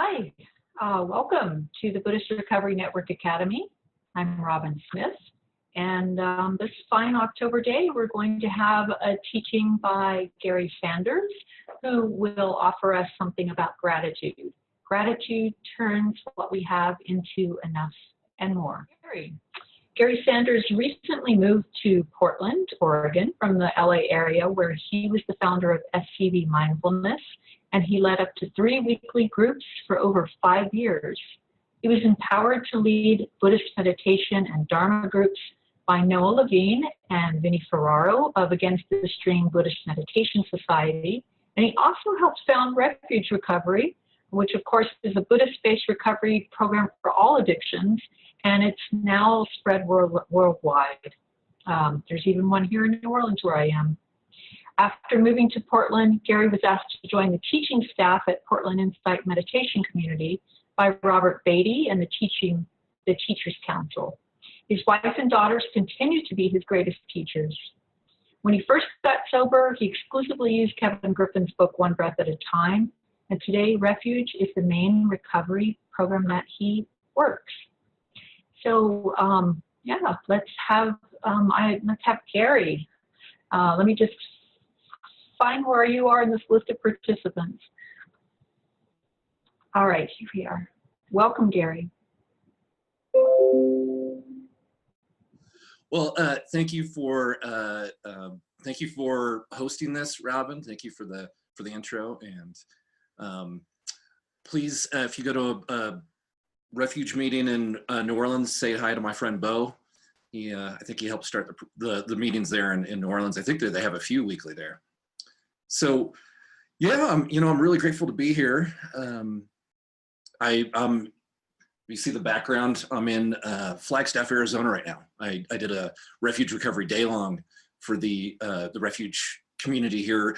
Hi, welcome to the Buddhist Recovery Network Academy. I'm Robin Smith, and this fine October day, we're going to have a teaching by Gary Sanders, who will offer us something about gratitude. Gratitude turns what we have into enough and more. Gary Sanders recently moved to Portland, Oregon, from the LA area, where he was the founder of SCV Mindfulness, and he led up to 3 weekly groups for over 5 years. He was empowered to lead Buddhist meditation and Dharma groups by Noah Levine and Vinnie Ferraro of Against the Stream Buddhist Meditation Society, and he also helped found Refuge Recovery, which of course is a Buddhist-based recovery program for all addictions, and it's now spread worldwide. There's even one here in New Orleans where I am. After moving to Portland, Gary was asked to join the teaching staff at Portland Insight Meditation Community by Robert Beatty and the Teachers Council. His wife and daughters continue to be his greatest teachers. When he first got sober, he exclusively used Kevin Griffin's book, One Breath at a Time, and today Refuge is the main recovery program that he works. So yeah, let's have Gary. Let me just find where you are in this list of participants. All right, here we are. Welcome, Gary. Well, thank you for hosting this, Robin. Thank you for the intro, and please, if you go to a Refuge meeting in New Orleans, say hi to my friend Bo. I think he helped start the meetings there in New Orleans. I think they have a few weekly there. So, yeah, I'm really grateful to be here. You see the background. I'm in Flagstaff, Arizona right now. I did a Refuge Recovery Day Long for the Refuge community here.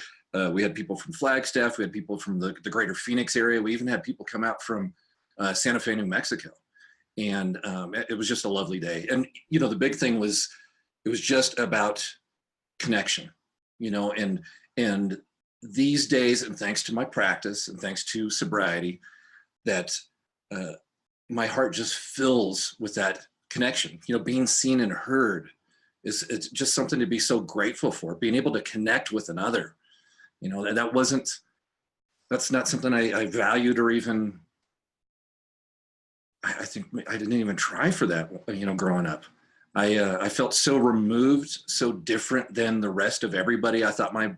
We had people from Flagstaff. We had people from the greater Phoenix area. We even had people come out from Santa Fe, New Mexico. And it was just a lovely day. And, the big thing was, it was just about connection, and these days, and thanks to my practice and thanks to sobriety, that my heart just fills with that connection. Being seen and heard it's just something to be so grateful for. Being able to connect with another, and that's not something I valued or even, I think I didn't even try for that, growing up. I felt so removed, so different than the rest of everybody. I thought my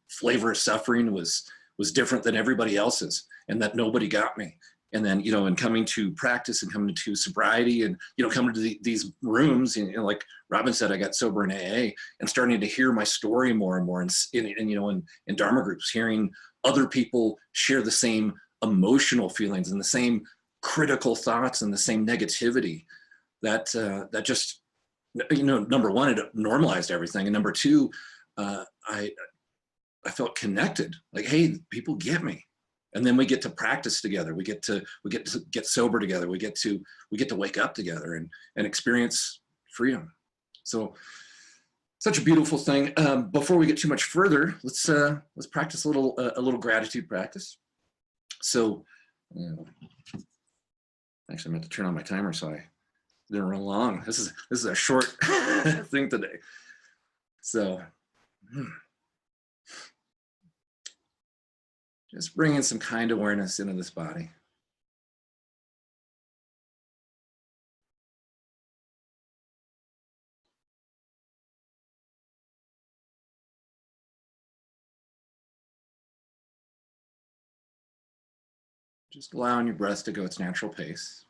flavor of suffering was different than everybody else's, and that nobody got me. And then, in coming to practice and coming to sobriety and, coming to these rooms, like Robin said, I got sober in AA and starting to hear my story more and more, and in Dharma groups, hearing other people share the same emotional feelings and the same critical thoughts and the same negativity, that just, number one, it normalized everything. And number two, I felt connected, like, hey, people get me. And then we get to practice together. We get to get sober together. We get to wake up together and experience freedom. So such a beautiful thing. Before we get too much further, let's practice a little gratitude practice. So actually, I'm going to turn on my timer so I didn't run long. This is a short thing today. So. Just bringing some kind awareness into this body. Just allowing your breath to go its natural pace.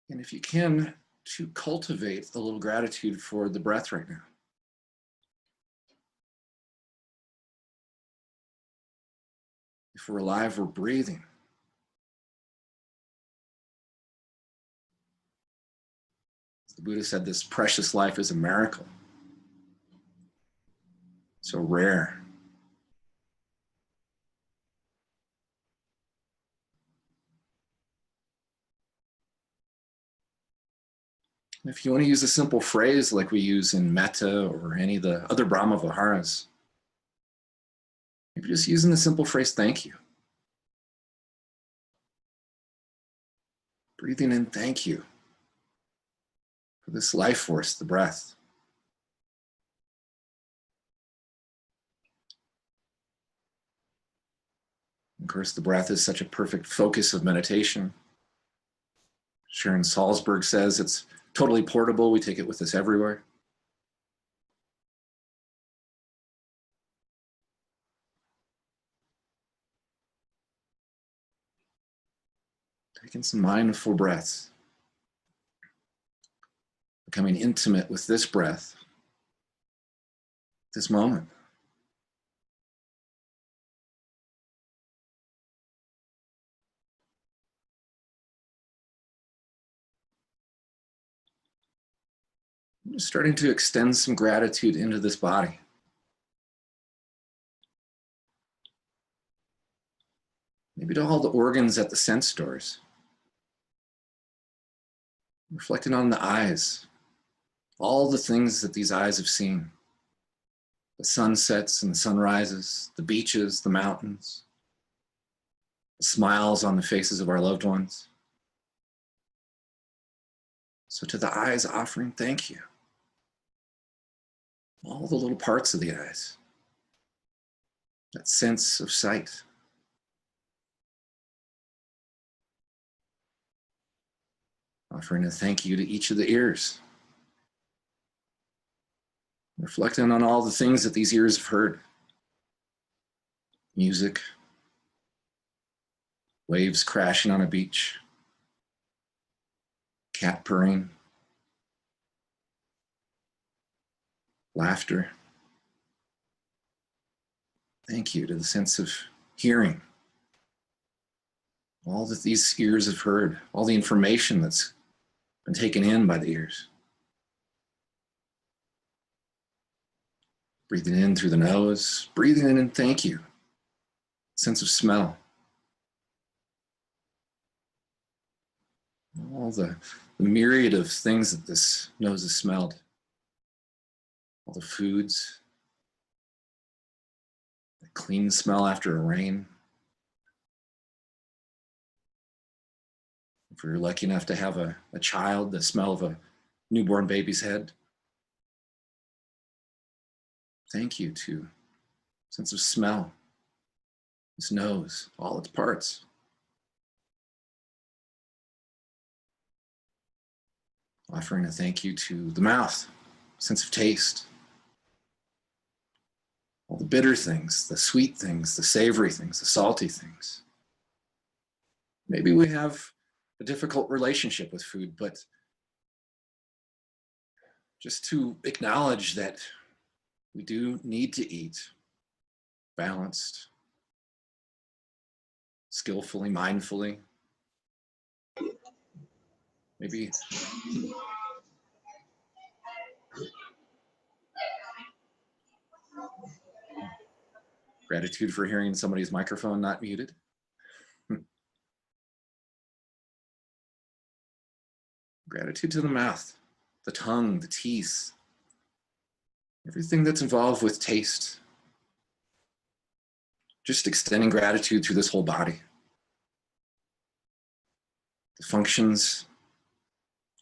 And if you can, to cultivate a little gratitude for the breath right now. If we're alive, we're breathing. The Buddha said this precious life is a miracle. So rare. If you want to use a simple phrase like we use in Metta or any of the other Brahma Viharas, maybe just using the simple phrase, thank you. Breathing in, thank you for this life force, the breath. Of course, the breath is such a perfect focus of meditation. Sharon Salzberg says it's totally portable. We take it with us everywhere. Taking some mindful breaths. Becoming intimate with this breath, this moment. Just starting to extend some gratitude into this body. Maybe to all the organs at the sense doors. Reflecting on the eyes, all the things that these eyes have seen. The sunsets and the sunrises, the beaches, the mountains, the smiles on the faces of our loved ones. So to the eyes, offering thank you. All the little parts of the eyes, that sense of sight. Offering a thank you to each of the ears. Reflecting on all the things that these ears have heard. Music, waves crashing on a beach, cat purring, laughter. Thank you to the sense of hearing. All that these ears have heard, all the information that's been taken in by the ears. Breathing in through the nose, breathing in and thank you. Sense of smell. All the myriad of things that this nose has smelled. All the foods. The clean smell after a rain. If you're lucky enough to have a child, the smell of a newborn baby's head. Thank you to sense of smell, this nose, all its parts. Offering a thank you to the mouth, sense of taste. All the bitter things, the sweet things, the savory things, the salty things. Maybe we have a difficult relationship with food, but just to acknowledge that we do need to eat balanced, skillfully, mindfully. Maybe gratitude for hearing somebody's microphone not muted. Gratitude to the mouth, the tongue, the teeth, everything that's involved with taste. Just extending gratitude through this whole body. The functions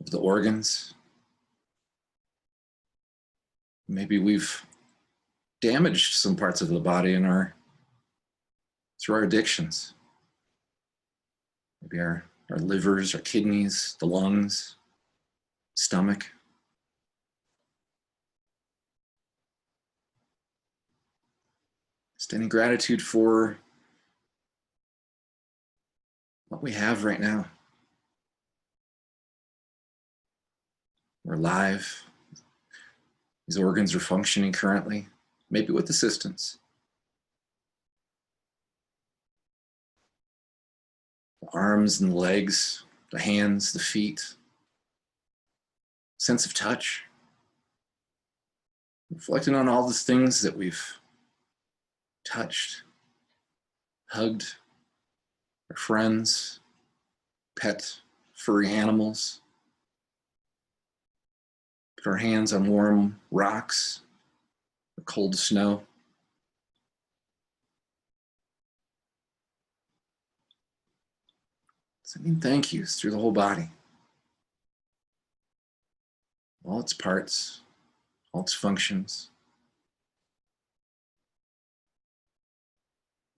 of the organs. Maybe we've damaged some parts of the body through our addictions. Maybe our livers, our kidneys, the lungs, stomach. Extending gratitude for what we have right now. We're alive. These organs are functioning currently, maybe with assistance. The arms and the legs, the hands, the feet. Sense of touch. Reflecting on all the things that we've touched, hugged, our friends, pet, furry animals. Put our hands on warm rocks, or cold snow. Sending thank yous through the whole body. All its parts, all its functions.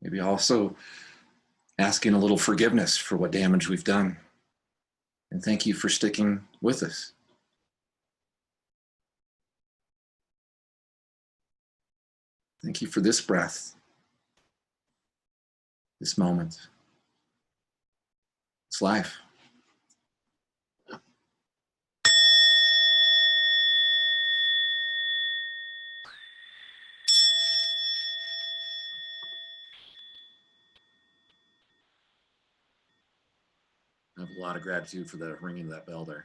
Maybe also asking a little forgiveness for what damage we've done. And thank you for sticking with us. Thank you for this breath, this moment. It's life. I have a lot of gratitude for the ringing of that bell there.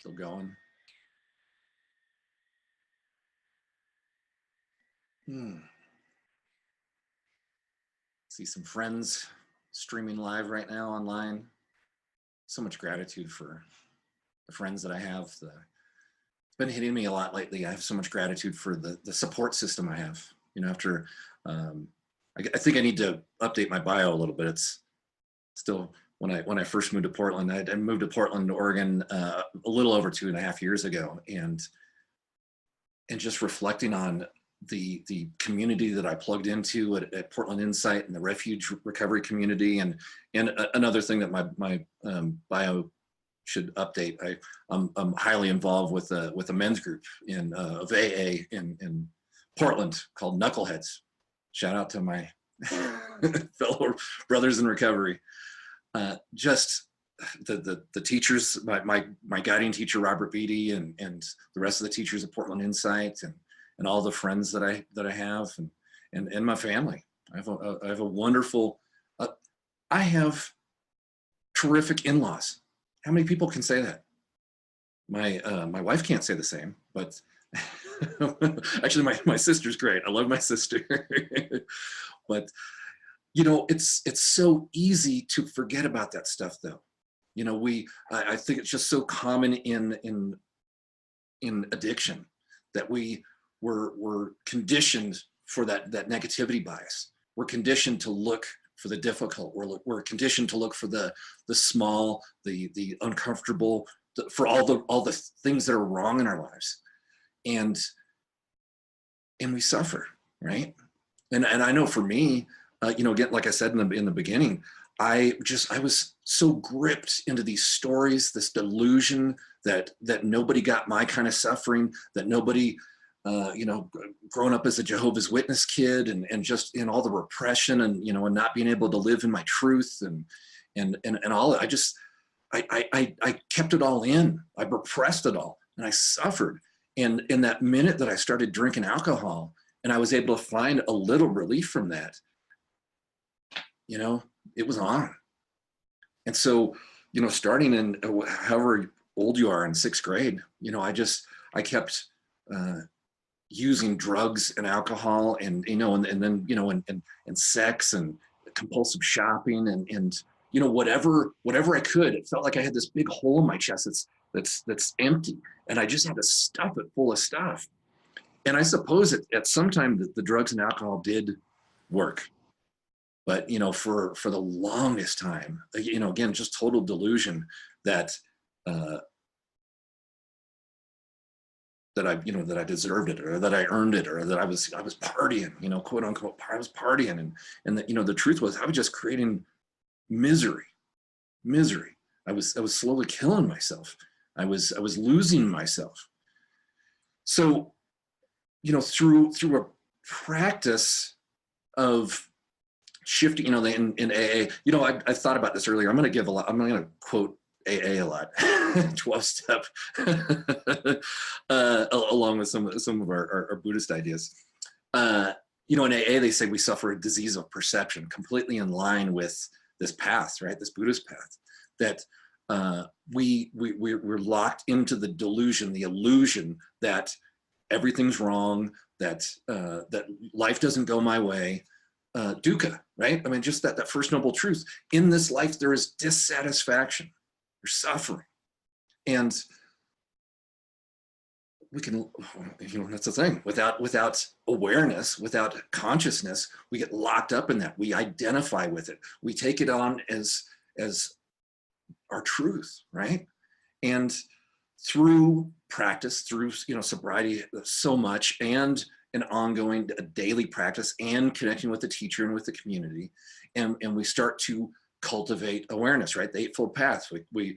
Still going. See some friends streaming live right now online. So much gratitude for the friends that I have. It's been hitting me a lot lately. I have so much gratitude for the support system I have. You know, after I think I need to update my bio a little bit. It's still when I first moved to Portland. I moved to Portland, Oregon, a little over 2.5 years ago, and just reflecting on the community that I plugged into at Portland Insight and the refuge recovery community, and another thing that my bio should update. I'm highly involved with a men's group of AA in Portland called Knuckleheads. Shout out to my fellow brothers in recovery. Just the teachers, my guiding teacher Robert Beatty, and the rest of the teachers at Portland Insight, and all the friends that I have, and my family. I have a wonderful. I have terrific in-laws. How many people can say that? My wife can't say the same, but actually my sister's great. I love my sister, but you know, it's so easy to forget about that stuff though. You know, I think it's just so common in addiction that we're conditioned for that negativity bias. We're conditioned to look for the difficult. We're conditioned to look for the small, the uncomfortable, for all the things that are wrong in our lives, and we suffer, right? And I know for me, you know, again, like I said in the beginning, I was so gripped into these stories, this delusion that nobody got my kind of suffering, that nobody, you know, growing up as a Jehovah's Witness kid, and just in all the repression, and you know, and not being able to live in my truth, and all, I kept it all in. I repressed it all, and I suffered. And in that minute that I started drinking alcohol, and I was able to find a little relief from that, you know, it was on. And so, you know, starting in however old you are in 6th grade, you know, I kept using drugs and alcohol, and you know, and then, you know, and sex and compulsive shopping, and you know, whatever I could. It felt like I had this big hole in my chest that's empty, and I just had to stuff it full of stuff. And I suppose at some time the drugs and alcohol did work. But, you know, for the longest time, you know, again, just total delusion that that I deserved it, or that I earned it, or that I was partying, you know, quote unquote, I was partying, and that, you know, the truth was I was just creating misery. I was slowly killing myself. I was losing myself. So, you know, through a practice of shifting, you know, in AA, you know, I thought about this earlier. I'm going to quote AA a lot, 12-step, along with some of our Buddhist ideas. You know, in AA, they say we suffer a disease of perception, completely in line with this path, right? This Buddhist path, that we're locked into the delusion, the illusion that everything's wrong, that life doesn't go my way. Dukkha, right? I mean, just that first noble truth. In this life, there is dissatisfaction, there's suffering. And we can, that's the thing, without awareness, without consciousness, we get locked up in that. We identify with it. We take it on as our truth, right? And through practice, through sobriety, so much, and an ongoing daily practice, and connecting with the teacher and with the community, and we start to cultivate awareness, right? The Eightfold Path. We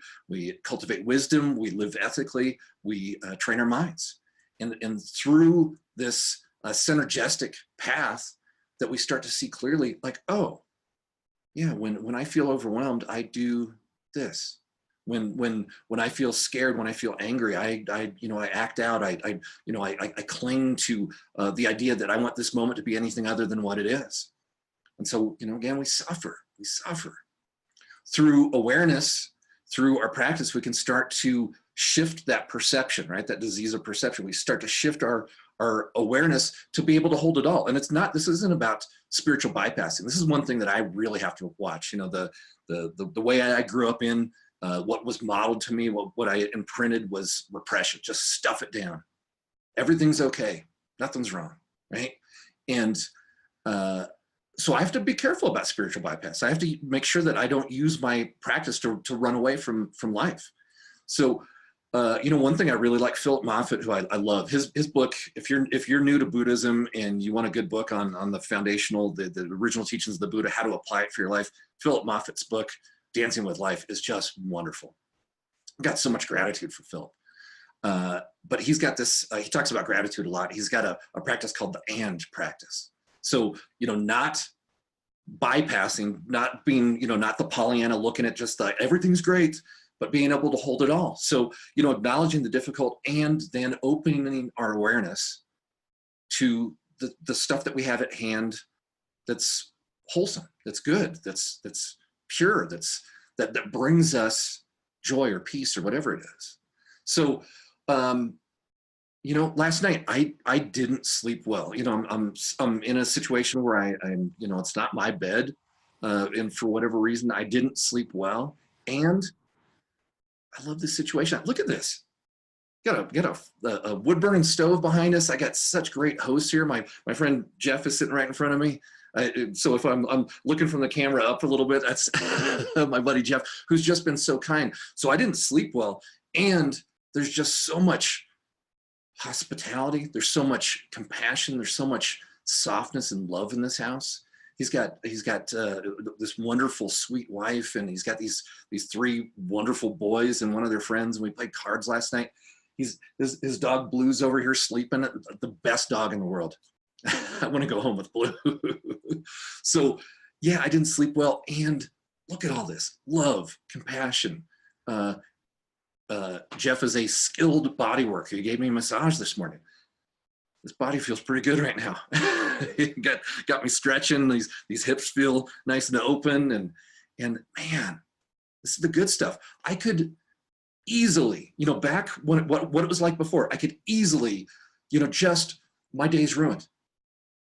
cultivate wisdom. We live ethically. We train our minds, and through this synergistic path, that we start to see clearly, like, oh, yeah, when I feel overwhelmed, I do this. When I feel scared, when I feel angry, I act out. I cling to the idea that I want this moment to be anything other than what it is. And so, again, we suffer. Through awareness, through our practice, we can start to shift that perception, right? That disease of perception. We start to shift our awareness to be able to hold it all. And this isn't about spiritual bypassing. This is one thing that I really have to watch. The way I grew up in, what was modeled to me, what I imprinted was repression. Just stuff it down. Everything's okay. Nothing's wrong, right? And so I have to be careful about spiritual bypass. I have to make sure that I don't use my practice to run away from life. So, one thing I really like, Philip Moffitt, who I love, his book. If you're new to Buddhism and you want a good book on the foundational, the original teachings of the Buddha, how to apply it for your life, Philip Moffitt's book, Dancing with Life, is just wonderful. I've got so much gratitude for Philip. But he's got this, he talks about gratitude a lot. He's got a practice called the and practice. So, not bypassing, not being, not the Pollyanna looking at just everything's great, but being able to hold it all. So, acknowledging the difficult and then opening our awareness to the stuff that we have at hand that's wholesome, that's good, that's pure, that brings us joy or peace or whatever it is. So, last night I didn't sleep well. I'm in a situation where I'm it's not my bed, and for whatever reason I didn't sleep well. And I love this situation. Look at this. Got a wood burning stove behind us. I got such great hosts here. My friend Jeff is sitting right in front of me. So if I'm looking from the camera up a little bit, that's my buddy Jeff, who's just been so kind. So I didn't sleep well, and there's just so much hospitality. There's so much compassion. There's so much softness and love in this house. He's got this wonderful, sweet wife, and he's got these three wonderful boys and one of their friends. And we played cards last night. His dog Blue's over here sleeping. The best dog in the world. I want to go home with Blue. So yeah, I didn't sleep well, and look at all this love, compassion. Jeff is a skilled body worker. He gave me a massage this morning. This body feels pretty good right now. He got me stretching. These hips feel nice and open, and man, this is the good stuff. I could easily, back when what it was like before, I could easily, just my day's ruined.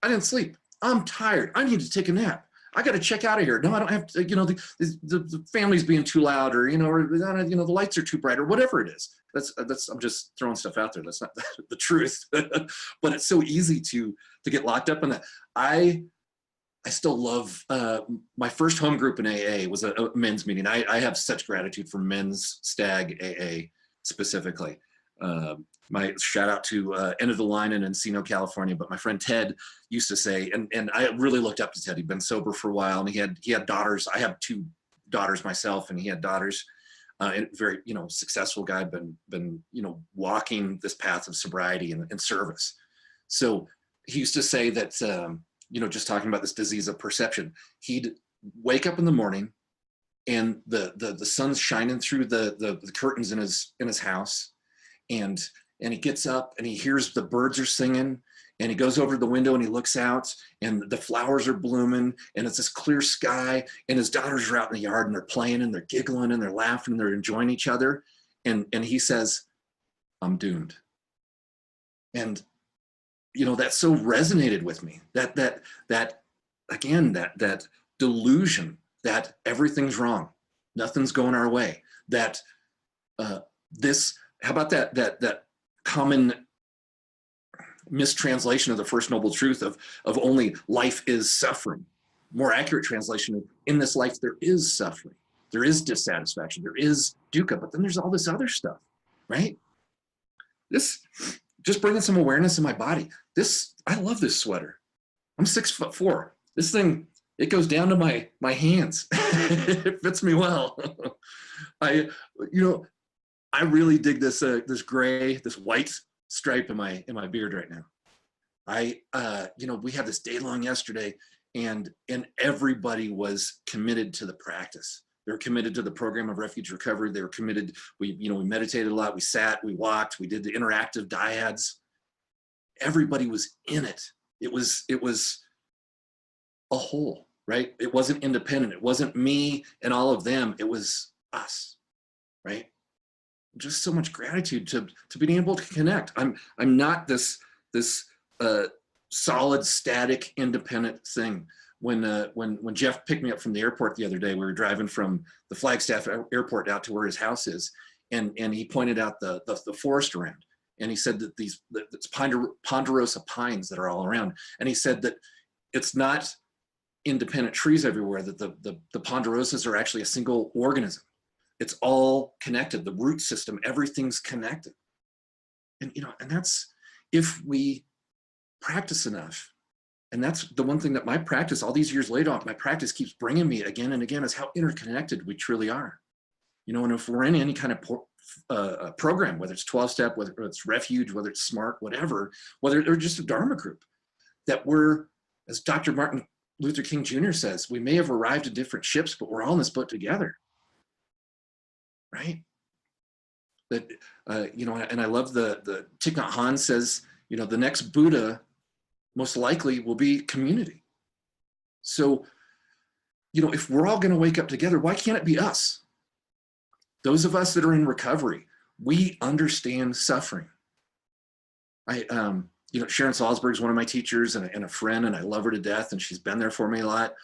I didn't sleep. I'm tired. I need to take a nap. I got to check out of here. No, I don't have to, the family's being too loud, or, the lights are too bright, or whatever it is. I'm just throwing stuff out there. That's not the truth, but it's so easy to get locked up in that. I still love, my first home group in AA was a men's meeting. I have such gratitude for men's stag AA specifically. My shout out to End of the Line in Encino, California. But my friend Ted used to say, and I really looked up to Ted. He'd been sober for a while, and he had daughters. I have two daughters myself, and he had daughters. And very, successful guy, been walking this path of sobriety and service. So he used to say that, just talking about this disease of perception, he'd wake up in the morning, and the sun's shining through the curtains in his house, and he gets up and he hears the birds are singing, and he goes over to the window and he looks out, and the flowers are blooming, and it's this clear sky, and his daughters are out in the yard, and they're playing, and they're giggling, and they're laughing, and they're enjoying each other. And he says, I'm doomed. And, that so resonated with me, that again, that delusion that everything's wrong, nothing's going our way, that how about that common mistranslation of the First Noble Truth of only life is suffering. More accurate translation of in this life there is suffering, there is dissatisfaction, there is dukkha, but then there's all this other stuff, right? This, just bringing some awareness in my body. I love this sweater. I'm 6'4". This thing, it goes down to my hands. It fits me well. I really dig this gray, this white stripe in my beard right now. We had this day long yesterday, and everybody was committed to the practice. They were committed to the program of refuge recovery. They were committed. We meditated a lot. We sat, we walked, we did the interactive dyads. Everybody was in it. It was a whole, right? It wasn't independent. It wasn't me and all of them. It was us, right? Just so much gratitude to being able to connect. I'm not this solid, static, independent thing. When Jeff picked me up from the airport the other day, we were driving from the Flagstaff airport out to where his house is, and he pointed out the forest around, and he said that it's ponderosa pines that are all around, and he said that it's not independent trees everywhere, that the ponderosas are actually a single organism. It's all connected, the root system, everything's connected. And that's, if we practice enough. And that's the one thing that my practice, all these years later, my practice keeps bringing me again and again, is how interconnected we truly are. And if we're in any kind of program, whether it's 12-step, whether it's refuge, whether it's SMART, whatever, whether or just a Dharma group, that we're, as Dr. Martin Luther King Jr. says, we may have arrived in different ships, but we're all in this boat together, right? That, and I love the Thich Nhat Hanh says, the next Buddha most likely will be community. So, if we're all going to wake up together, why can't it be us? Those of us that are in recovery, we understand suffering. Sharon Salzberg is one of my teachers and a friend, and I love her to death, and she's been there for me a lot.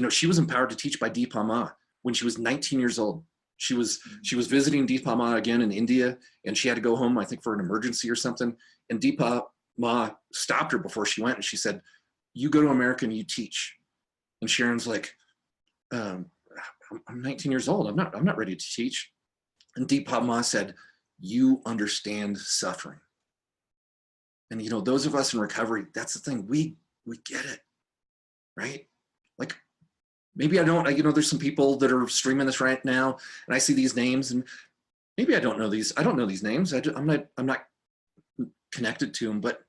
She was empowered to teach by Deepa Ma when she was 19 years old. She was visiting Deepa Ma again in India, and she had to go home, I think, for an emergency or something. And Deepa Ma stopped her before she went, and she said, "You go to America and you teach." And Sharon's like, "I'm 19 years old. I'm not ready to teach." And Deepa Ma said, "You understand suffering." And those of us in recovery, that's the thing. We get it, right? Like, maybe I don't. There's some people that are streaming this right now, and I see these names, and maybe I don't know these. I don't know these names. I'm not connected to them, but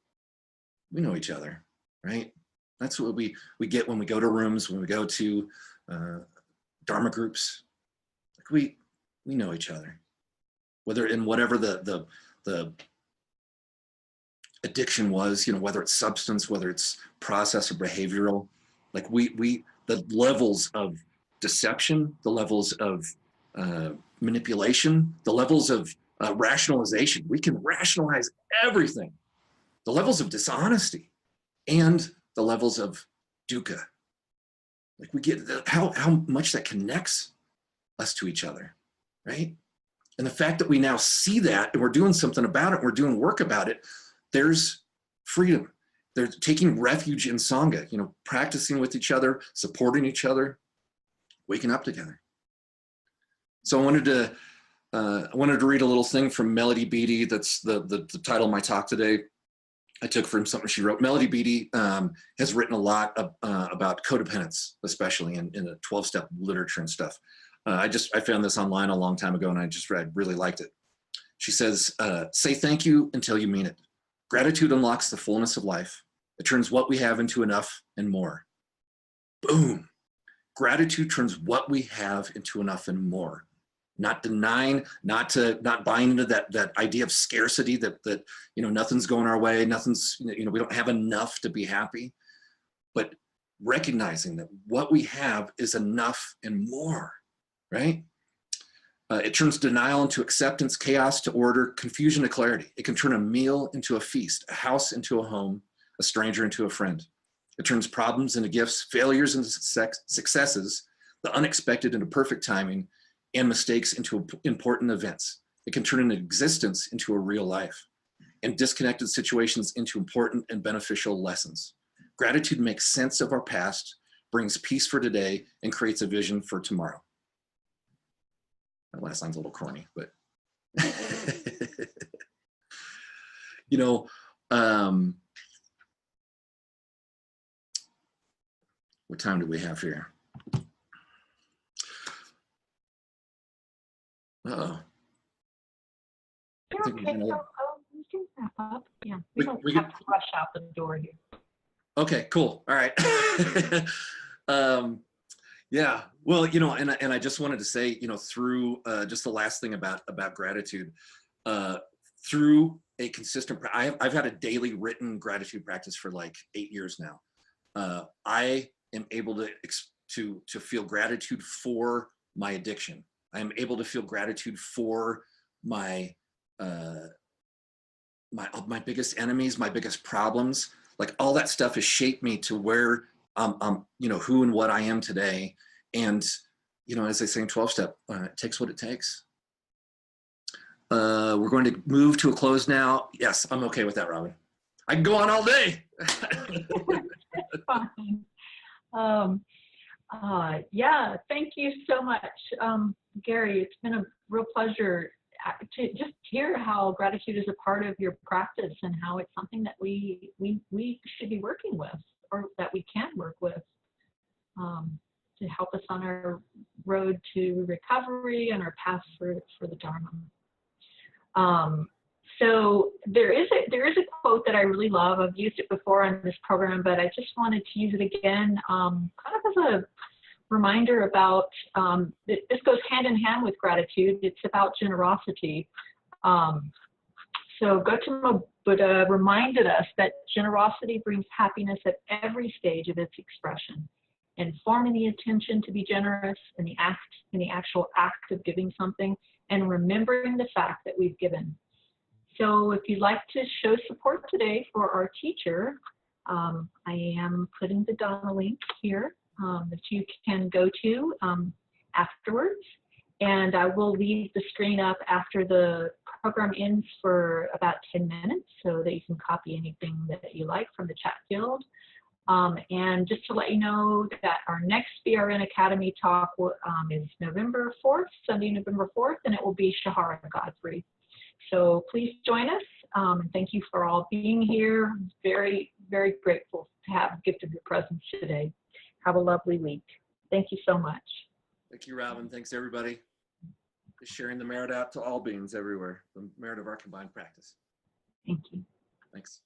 we know each other, right? That's what we get when we go to rooms, when we go to Dharma groups. Like we know each other, whether in whatever the addiction was, whether it's substance, whether it's process or behavioral. Like the levels of deception, the levels of manipulation, the levels of rationalization. We can rationalize everything. The levels of dishonesty and the levels of dukkha. Like we get how much that connects us to each other, right? And the fact that we now see that and we're doing something about it, we're doing work about it, there's freedom. They're taking refuge in Sangha, practicing with each other, supporting each other, waking up together. So I wanted to read a little thing from Melody Beattie. That's the title of my talk today. I took from something she wrote. Melody Beattie has written a lot about codependence, especially in the 12-step literature and stuff. I found this online a long time ago, and I really liked it. She says, "Say thank you until you mean it. Gratitude unlocks the fullness of life. It turns what we have into enough and more." Boom. Gratitude turns what we have into enough and more. Not denying, not buying into that idea of scarcity, that nothing's going our way, nothing's, we don't have enough to be happy, but recognizing that what we have is enough and more, right? It turns denial into acceptance, chaos to order, confusion to clarity. It can turn a meal into a feast, a house into a home, a stranger into a friend. It turns problems into gifts, failures into successes, the unexpected into perfect timing, and mistakes into important events. It can turn an existence into a real life. and disconnected situations into important and beneficial lessons. Gratitude makes sense of our past, brings peace for today, and creates a vision for tomorrow. That last line's a little corny, but you know, what time do we have here? Uh-oh. You're okay. We can wrap up. Yeah, we don't have to rush out the door here. Okay, cool. All right. Yeah, well, you know, and I just wanted to say, you know, through just the last thing about gratitude, through a consistent, I've had a daily written gratitude practice for like 8 years now. I am able to feel gratitude for my addiction. I am able to feel gratitude for my my biggest enemies, my biggest problems. Like all that stuff has shaped me to where you know, who and what I am today. And, you know, as they say in 12-step, it takes what it takes. We're going to move to a close now. Yes, I'm okay with that, Robin. I can go on all day. Fine. Yeah, thank you so much, Gary. It's been a real pleasure to just hear how gratitude is a part of your practice and how it's something that we should be working with, or that we can work with, to help us on our road to recovery and our path for the Dharma. So there is a quote that I really love. I've used it before on this program, but I just wanted to use it again, kind of as a reminder about, this goes hand in hand with gratitude. It's about generosity. So Gautama Buddha reminded us that generosity brings happiness at every stage of its expression. And forming the intention to be generous in the actual act of giving something, and remembering the fact that we've given. So if you'd like to show support today for our teacher, I am putting the Donna link here that you can go to afterwards. And I will leave the screen up after the program ends for about 10 minutes so that you can copy anything that you like from the chat field. And just to let you know that our next BRN Academy talk is November 4th, Sunday, November 4th, and it will be Shahara Godfrey. So please join us, and thank you for all being here. Very, very grateful to have the gift of your presence today. Have a lovely week. Thank you so much. Thank you, Robin. Thanks, everybody. Just sharing the merit out to all beings everywhere, the merit of our combined practice. Thank you. Thanks.